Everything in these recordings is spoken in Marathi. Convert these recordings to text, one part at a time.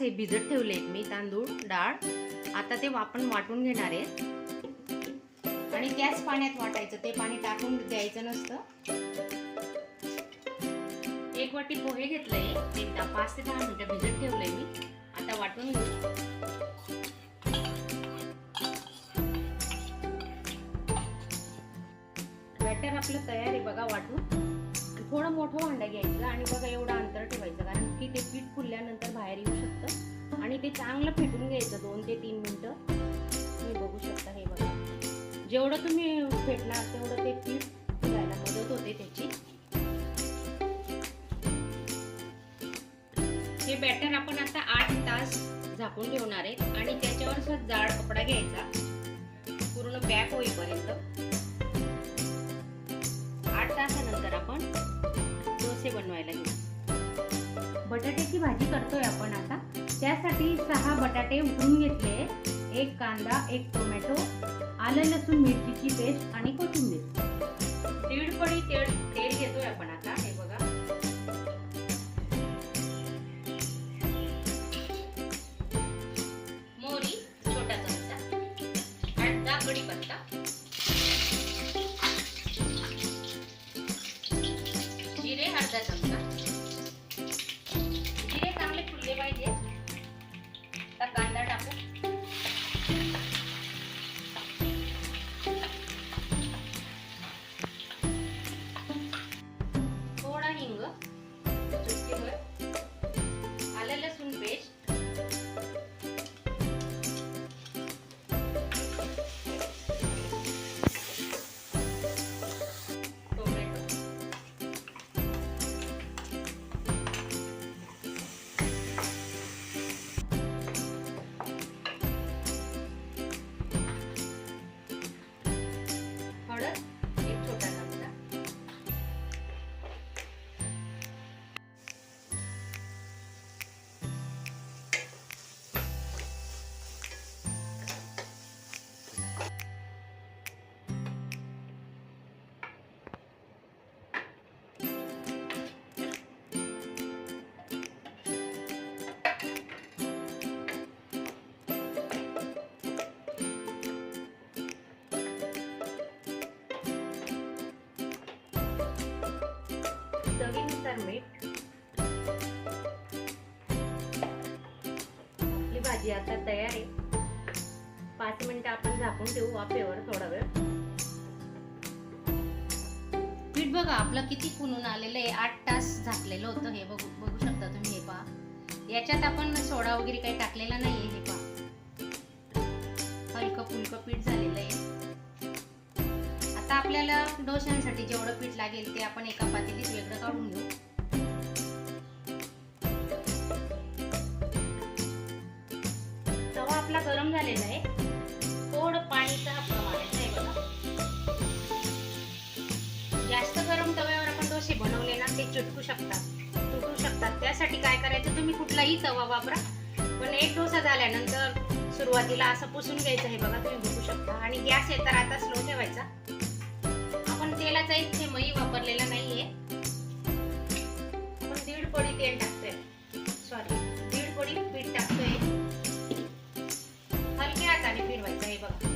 हे भिजत ठेवले मी तांदूळ डाळ. आता ते आपण वाटून घेणार आहे आणि त्याच पाण्यात वाटायचं, ते पाणी टाकून द्यायचं नसतं. 1 वाटी पोहे घेतलंय, ते 5 ते 10 मिनिटं भिजत ठेवलंय मी. आता वाटून घेऊ. बॅटर आपलं तयार आहे बघा वाटून. थोडं मोठं भांडं घ्यायचं आणि बघा एवढं अंतर ठेवायचं, कारण की ते पीठ फुलल्यानंतर बाहेर येऊ शकतं. आणि ते चांगलं फेटून घ्यायचं 2 ते 3 मिनिटं. तुम्ही बघू शकता, हे बघा जेवढं तुम्ही फेटणार तेवढं ते पीठ फुलायला मदत होते त्याची. हे बॅटर आपण आता 8 तास झाकून ठेवणार आहे आणि त्याच्यावर असा जाड कपडा घ्यायचा पूर्ण पॅक होईपर्यंत. 8 तासानंतर आपण डोसे बनवायला घेऊ. बटाट्याची भाजी करतोय आपण आता. त्यासाठी 6 बटाटे उकडून घेतले, 1 कांदा, 1 टोमॅटो, आलं लसूण मिरचीची पेस्ट आणि कोथिंबीर. 1.5 पळी तेल घेतोय आपण आता. हे बघा मोहरी छोटा चमचा, 8-10 कढीपत्ता, जिरे अर्धा चमचा. जिरे चांगले फुलले पाहिजे. आता कांदा टाकू. थोडा हिंग, चुटकीभर आलं लसूण पेस्ट, टोमॅटो, हळद 1 छोटा चमचा, चवीनुसार मीठ. आपली भाजी आता तयार आहे. 5 मिनिटं आपण झाकून ठेवू वाफेवर थोडा वेळ. पीठ बघा आपलं किती फुलून आलेलं आहे. 8 तास झाकलेलं होतं. हे बघू शकता तुम्ही. हे पहा, याच्यात आपण सोडा वगैरे काही टाकलेला नाहीये. हे पहा हलकं फुलकं पीठ झालेलं आहे. आता आपल्याला डोश्यांसाठी जेवढं पीठ लागेल ते आपण एका पातेलीत वेगळं काढून घेऊ. तवा आपला गरम झालेला आहे. थोडं पाणीचा प्रमाण आहे बघा. जास्त गरम तव्यावर आपण डोसे बनवले ना ते चिटकू शकतात, तुटू शकतात. त्यासाठी काय करायचं, तुम्ही कुठलाही तवा वापरा, पण एक डोसा झाल्यानंतर सुरुवातीला असं पुसून घ्यायचं. हे बघा तुम्ही बघू शकता. आणि गॅस आहे तर आता स्लो ठेवायचा. आपण तेलाचा इथे मही वापरलेला नाहीये. आपण 1.5 पळी तेल टाकतोय, 1.5 पळी पीठ टाकतोय. हलक्या हाताने फिरवायचं. हे बघा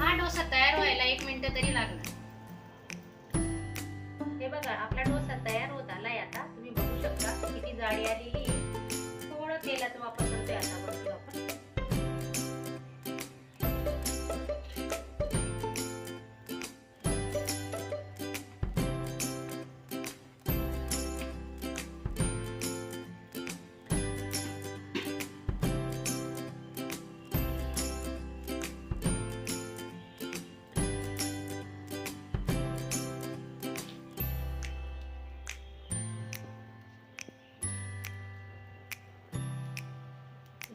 हा डोसा तयार व्हायला 1 मिनिट तरी लागणार. हे बघा आपला डोसा तयार होत आलाय. आता तुम्ही बघू शकता किती जाडी आलेली आहे. थोडं तेलाचा वापर करतोय आता वरती आपण.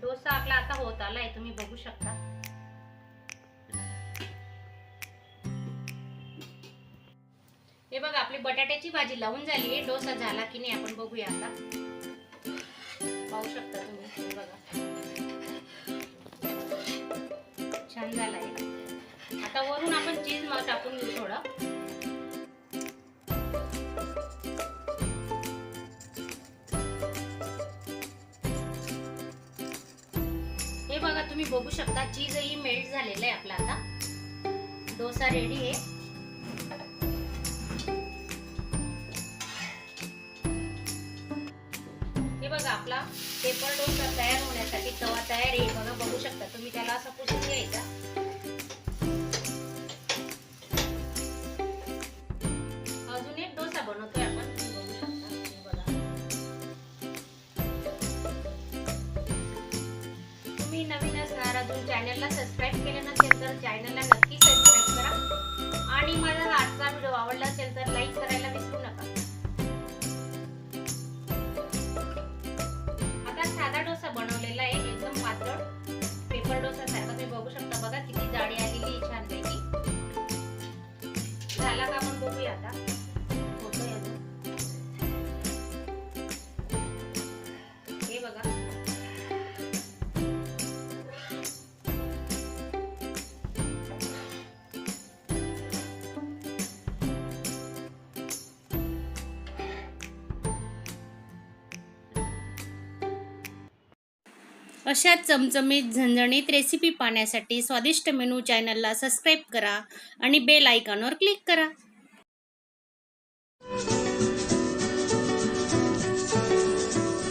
डोसा आपला आता होत आलाय, तुम्ही बघू शकता. हे बघा आपली बटाट्याची भाजी लावून झाली आहे. डोसा झाला की नाही आपण बघूया आता. पाहू शकता तुम्ही. हे बघा छान झाला. थोडं. हे बघा तुम्ही बघू शकता चीजही मेल्ट झालेलं आहे आपला. आता डोसा रेडी आहे. हे बघा आपला पेपर डोसा तयार होण्यासाठी तवा तयार आहे. बघा बघू शकता तुम्ही. त्याला असं पुसून घ्यायचा. अजून एक डोसा बनवतोय आपण. बघू शकता. हे बघा तुम्ही नवीन असणार अजून चॅनलला सबस्क्राईब केलं नसेल तर चॅनलला नक्की सबस्क्राईब करा आणि माझा आजचा व्हिडिओ आवडला असेल तर लाईक करायला विसरू नका. आता साधा डोसा बनवलेला आहे एकदम पातळ पेपर डोसा सारखा. तुम्ही बघू शकता. बघा किती जाडी आलेली छान पैकी. झाला का आपण बघूया आता. होतोय अजून. हे बघा अशा चमचमीत झणझणीत रेसिपी पाहण्यासाठी स्वादिष्ट मेनू चॅनलला सबस्क्राईब करा आणि बेल आयकॉनवर क्लिक करा.